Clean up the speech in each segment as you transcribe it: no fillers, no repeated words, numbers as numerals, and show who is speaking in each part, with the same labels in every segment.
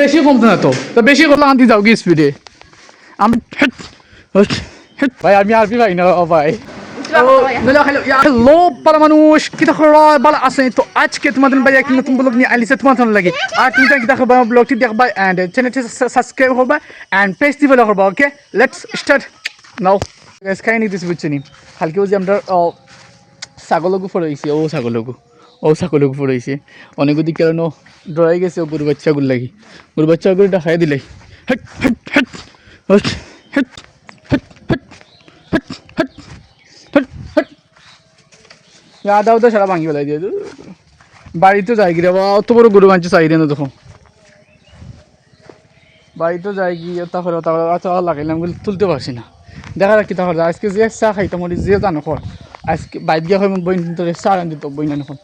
Speaker 1: বেশি কমতো না তো বেশি করলে আনতে যাও কি স্পিডে আমি ভাই আমি আরবি ভাই না ভাই হ্যালো পারা মানুষ কি দেখো ভালো আছে তো আজকে তোমাদের ভাই এক নতুন ব্লগ নিয়ে আইলিছে তোমাদের লাগে আর তুমি কি দেখো ব্লগটি দেখবা এন্ড চ্যানেলটি সাবস্ক্রাইব করবা এন্ড পেজটি ফলো করবা okay let's start now guys খাই নিতেছি বুঝছনি কালকে যে আমরা ছাগলগু ফড়াইছি ও ছাগলগু ফড়াইছে অনেক দিক কারণ ডরাই গেছে ও গরু বাচ্চাগুলো লাগি গরু বাচ্চাগুলো দেখাই দিলাই hot hot hot hot hot hot hot hot hot hot দাও তো সারা ভাঙি বেলাই দিয়ে বাড়িতে যাই গিয়ে বা অত বড় গরু মানছে চাই না তখন বাড়িতে যাই গিয়ে তারপরে আচ্ছা লাগাইলাম তুলতে পারছি না দেখা রাখি তারপরে আজকে যে চা খাইতাম ওটি যে জানো খর আজকে বাইক গিয়ে হয় বই তোরে চা রান দিত বই না এখন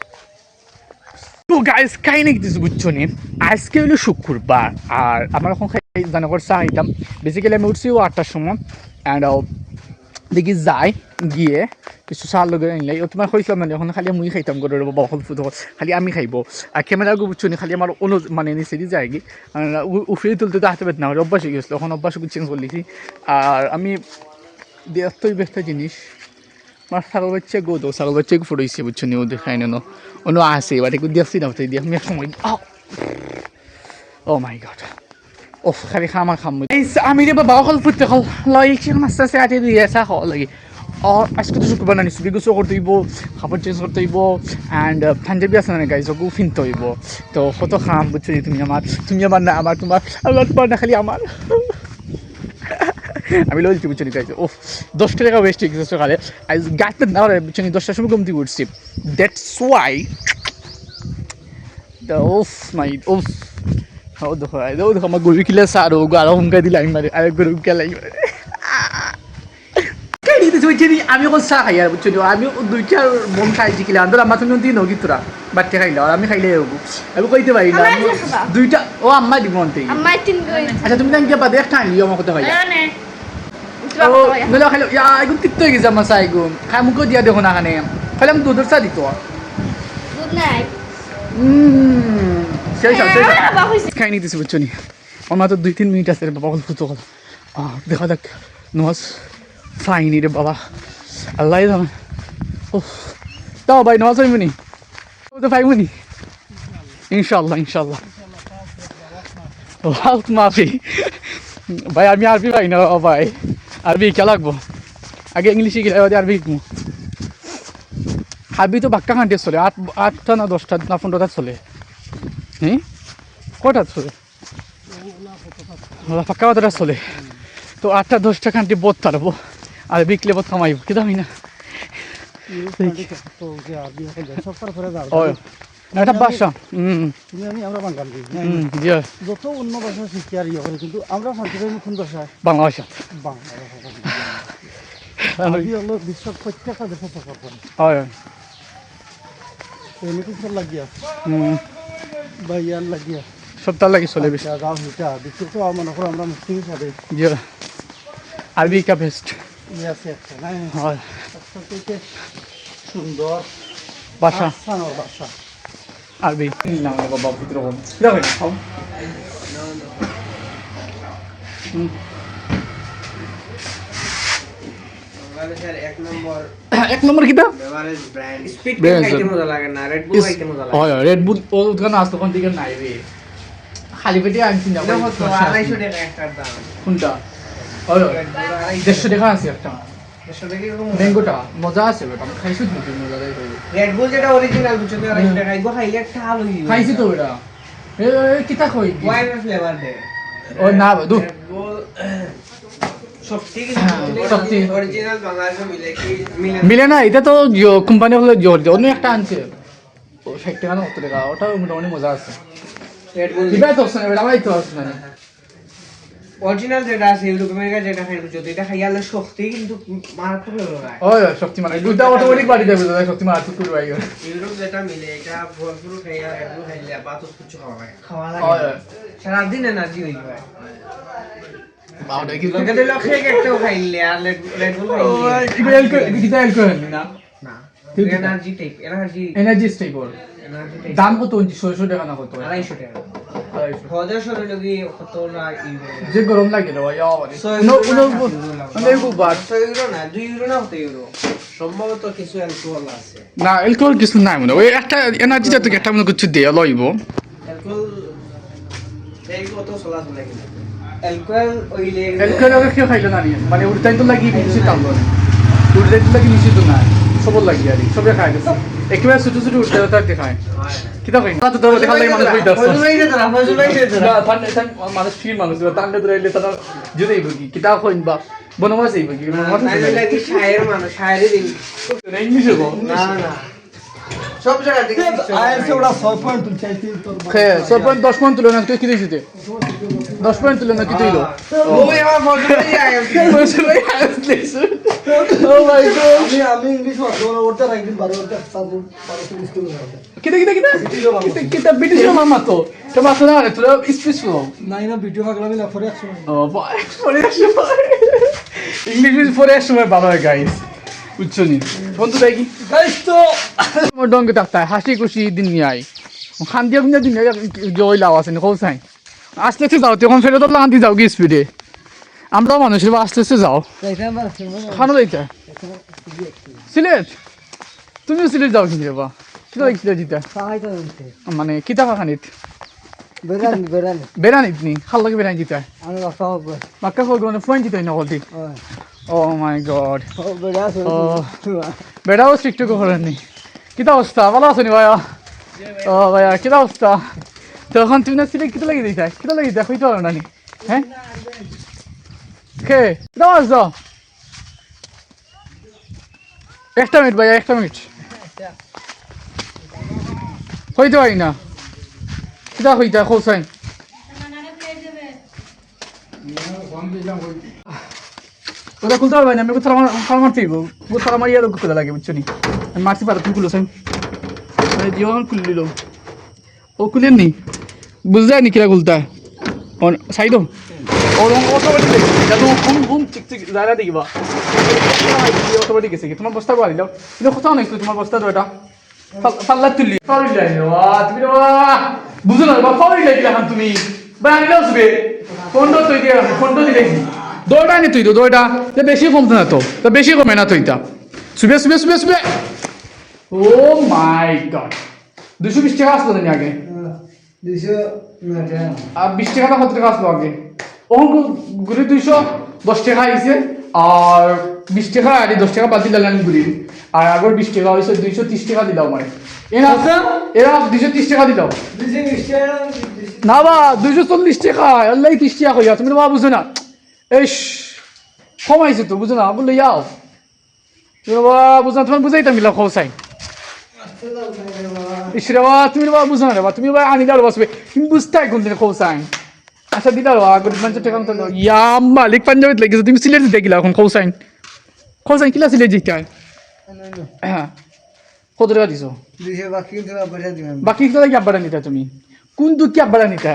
Speaker 1: তো গাইস খাই নাকি কিছু বুঝছো নি আজকে হলো শুক্রবার আর আমার এখন খাই জানো খর চা খাইতাম বেসিক্যালি আমি উঠছি 8টার সময় অ্যান্ড দেখি যাই গিয়ে কিছু চাহ লগে আনিলে তোমার কৈছিলাম মানে এখন খালি মুই খাইতাম গরুর বাবা ফুটো খালি আমি খাইব আর ক্যামেরা বুঝছো নি খালি আমার মানে নিচে দিয়ে যায় কি উফরে তুলতে তো হাতে পেত না অভ্যাস হয়ে গেছিলো এখন অভ্যাস চেঞ্জ করে লিখি আর আমি দেওয়ার ব্যস্ত জিনিস আমার ছাগল বাচ্চা গোদো ছাগল বাচ্চা ফুটাইছে বুঝছো নি ও দেখাই না অন্য আসে এবার একটু দিয়েছি না দিয়ে আমি এক সময় ও মাই গড ও খালি খাম আমি রে বাবা অকল ফুটতে কল লয় আস্তে আস্তে আটে দিয়ে চা খাওয়া লাগে আর আজকে তো শুক্রবার না নিচ্ছি গোসল করতে হইব খাবার চেঞ্জ করতে হইব অ্যান্ড পাঞ্জাবি আছে না গাইজ ওকেও ফিনতে হইব তো কত খাম বুঝছো তুমি আমার না আমার তোমার না খালি আমার আমি বলছি বুঝছো নি গাইজ ও 10 টাকা ওয়েস্ট হয়ে গেছে সকালে আজ গাছতে না বুঝছো নি 10টার সময় কমতি উঠছি দ্যাটস ওয়াই ওফ মাই ওফ ও দেখো আমার গরু কিলা সার ও আরো হুমকা দিলে আমি মারে আরেক গরু কেলাই আমি এখন চা খাই আর বুঝছো আমি 2টা বোন খাইছি কিলা আন্দোলন আমার তুমি দিন হোক তোরা বাচ্চা খাইলে আর আমি খাইলে হবো আমি কইতে পারি না 2টা ও আম্মা দিব অন্তে আচ্ছা তুমি তাই বাদে একটা আনলি আমার কথা খাইলা খাইলো এগুন তিক্ত হয়ে গেছে আমার চা এগুন খাই মুখও দিয়া দেখো না খানে খাইলাম দুধের চা দিত খাই নিতেছি বুঝছো নি আমার তো 2-3 মিনিট আছে রে বাবা ফুটো কল দেখা যাক নজ ফাইনি রে বাবা আল্লাহ জানে ও দাও ভাই নজ হইবনি তো পাইবনি ইনশাল্লাহ লাভ মাফি ভাই আমি আরবি ভাই না ভাই আরবি কে লাগবো আগে ইংলিশে গেলে আরবি শিখবো আরবি তো বাক্কা ঘন্টে চলে 8টা না 10টা না 15টা চলে হ্যাঁ কটা চলে পাক্কা কথাটা চলে তো 8টা 10টা ঘন্টে বোধ পারবো আর বিকলে বোধ কামাইব কি দামি না এটা বাসা
Speaker 2: যত অন্য ভাষা শিখি আর ইয়ে করে কিন্তু আমরা কোন ভাষা
Speaker 1: বাংলা ভাষা
Speaker 2: বিশ্বের প্রত্যেকটা দেশে প্রচার করে
Speaker 1: হয়
Speaker 2: লাগিয়া বা ইয়ার লাগিয়া
Speaker 1: সপ্তাহ লাগি চলে বেশি
Speaker 2: গাঁও হিটা বিশেষ তো মনে করো আমরা মুসলিম হিসাবে
Speaker 1: আরবি কা বেস্ট
Speaker 2: আছে একটা না
Speaker 1: হয়
Speaker 2: সবথেকে সুন্দর
Speaker 1: ভাষা
Speaker 2: ভাষা
Speaker 1: আরবি না বাবা পুত্র কোন দেখো খাও এক নম্বর কিটা বেভারেজ ব্র্যান্ড স্পিড খাইতে মজা লাগে না রেড বুল খাইতে মজা লাগে হয় রেড বুল ও দোকান আজ তখন দিকে নাই রে খালি পেটে আনছি না 250 টাকা একটা দাম কোনটা হয় 150 টাকা আছে একটা 150 টাকা ম্যাঙ্গোটা মজা আছে বেটা খাইছো তুমি মজা দেয় রেড বুল যেটা অরিজিনাল বুঝছো 250 টাকা ইগো খাইলে একটা হাল হই খাইছি তো বেটা এ কিটা কই ওয়াইন ফ্লেভার দে ও না দু মিলে না এটা তো কোম্পানি হলে জোর দিয়ে অন্য একটা আনছে 60 টাকা না 70 টাকা ওটাও মোটামুটি মজা আছে
Speaker 3: অরিজিনাল যেটা আছে ইউরোপ আমেরিকা যেটা খাই যদি এটা খাইলে শক্তি কিন্তু মারাত্মক লাগে
Speaker 1: ওই শক্তি মানে দুইটা অটোমেটিক বাড়ি দেবে শক্তি মারাত্মক করে ভাই
Speaker 3: ইউরোপ যেটা মিলে এটা ভরপুর খাইয়া একটু খাইলে বাত কিছু খাওয়া লাগে সারা দিন এনার্জি হই যায়
Speaker 1: বাউডা কি
Speaker 3: লোকে দিলে খেয়ে একটাও খাইলে আর রেড বুল খাইলে
Speaker 1: কি এলকোহল না
Speaker 3: না energy type energy
Speaker 1: energy type ওর দাম কত 600 টাকা না কত
Speaker 3: 250 টাকা
Speaker 1: 250
Speaker 3: হজের শরীর লগি কত না
Speaker 1: যে গরম লাগে রে ভাই মানে বার
Speaker 3: 100 ইউরো না 2 ইউরো না 100 ইউরো সম্ভবত কিছু অ্যালকোহল আছে
Speaker 1: না অ্যালকোহল কিছু নাই মনে ওই একটা এনার্জিটা তো একটা মনে কিছু দিয়ে লইব
Speaker 3: অ্যালকোহল এই কত চলা চলে গেল অ্যালকোহল ওইলে
Speaker 1: অ্যালকোহল আগে কেউ খাইলো না মানে ওর টাইম তো লাগি বেশি কাম করে ওর টাইম তো লাগি বেশি তো না সবল লাগি আর সবে খাই গেছে একেবারে ছোট ছোট উঠতে তার দেখায় কিতা কই না তো ধরো দেখা লাগে মানুষ কইতাছ না ঠান্ডা মানুষ ফ্রি মানুষ ঠান্ডা ধরে তারা জুড়েই বকি কিতা কইন বা বনমাস এই বকি
Speaker 3: না লাগি শায়ের মানুষ শায়েরই দিন
Speaker 1: ইংলিশে বল
Speaker 3: না না সব জায়গা থেকে
Speaker 2: আয়ের সে ওটা 6 পয়েন্ট তুলছে তোর
Speaker 1: হ্যাঁ 10 পয়েন্ট তুলো না তুই কি দিছিস 10 পয়েন্ট তুলো না কি তুইলো
Speaker 3: ওই আমার বন্ধুই আইছে
Speaker 1: ও মাই গড
Speaker 2: আমি ইংলিশ ওটা রাখদিন 12 ওটা 12 school
Speaker 1: kita British mama to kama sana tu speech flow
Speaker 2: নাই না ভিডিও পাগলামি না ফরে একশো
Speaker 1: English for এক সময় ভালো হয় গাইস বুঝছো নি বন্ধু দেখি গাইস তো মোর ডঙ্গে থাকতা হাসি খুশি দিন নিয়ে আই খান দিয়া কিনা দিন জয় লাও আছে না কোসাই আস্তে আস্তে যাও তখন ফেরত লাগান্তি যাও কি স্পিডে আমরা মানুষের আস্তে আস্তে যাও খানো যাইতা সিলেট তুমিও সিলেট যাও কি রেবা কিটা কিটা জিতা
Speaker 2: সাহায্য হইছে
Speaker 1: মানে কিতা খানিত
Speaker 2: বেরানি
Speaker 1: বেরানিত নি খাল লাগে বেরানি জিতা
Speaker 2: আমি বাসা হবে
Speaker 1: মাক্কা কল মানে ফোন জিতা না হলদি ও মাই গড
Speaker 2: ও বেরাস
Speaker 1: ও বেড়াও স্ট্রিক্ট করেননি কিতা অবস্থা ভালো আছো নি ভাইয়া ও ভাইয়া কিতা অবস্থা তখন তুমি না সিলেট কিতা লাগি দিতা কিতা লাগি দেখো তো না নি হ্যাঁ কে কিতা অবস্থা একটা মিনিট ভাইয়া একটা মিনিট হইতে পারি না কিতা হইতা খোসাই ওটা খুলতে পারবে না আমি কোথাও আমার মারতে দিব কোথাও আমার ইয়ার খুলে লাগে বুঝছো নি আমি মারতে পারো তুমি খুলো সাই জিও খুলে দিল ও খুলেন নি বুঝতে নি কিরা খুলতা সাইড ওর অটোমেটিক দেখি যাতে ঘুম ঘুম চিক চিক যারা দেখিবা অটোমেটিক গেছে তোমার বস্তা করে দিলাম কিন্তু কোথাও নাই তোমার বস্তা তো এটা পাল্লা তুললি ফাউল লাইন তুমি বুঝো না বা ফাউল লাইন এখন তুমি বা আমি আসবে ফোনটা তুই দিয়ে ফোনটা দিলে দৌড়া নি তুই তো দৌড়া তো বেশি কমতে না তো বেশি কমে না তুইটা সুবে সুবে সুবে সুবে ও মাই গড 220 টাকা আসলো না আগে
Speaker 2: 200
Speaker 1: আর 20 টাকা কত টাকা আসলো আগে ওখান ঘুরে 210 টাকা আইছে আর 20 টাকা আর 10 টাকা বাদ দিলাম ঘুরি আর আগর 20 টাকা হইছে 230 টাকা দিলাম মানে এরা 230 টাকা দিলাম
Speaker 2: 220 টাকা
Speaker 1: না বা 240 টাকা আল্লাহ 30 টাকা কইয়া তুমি বাবা বুঝো না এস কমাইছে তো বুঝো না বললে যাও তুমি বাবা বুঝো না তোমার বুঝাইতাম মিলা খোসাই ইসরে বাবা তুমি বাবা বুঝো না রে বাবা তুমি বাবা আনি দাও বসবে তুমি বুঝতে কোন দিন খোসাই আচ্ছা দিলা আগর 50 টাকা তো ইয়া মালিক পাঞ্জাবিত লাগিছে তুমি সিলেট দেখিলা এখন খোসাই খোসাই কিলা সিলেট জিতা হ্যাঁ কত টাকা দিছো
Speaker 2: 200 বাকি কিন্তু আবার দিবেন
Speaker 1: বাকি তো কি আব্বারা নিতা তুমি কোন দুঃখ কি আব্বারা নিতা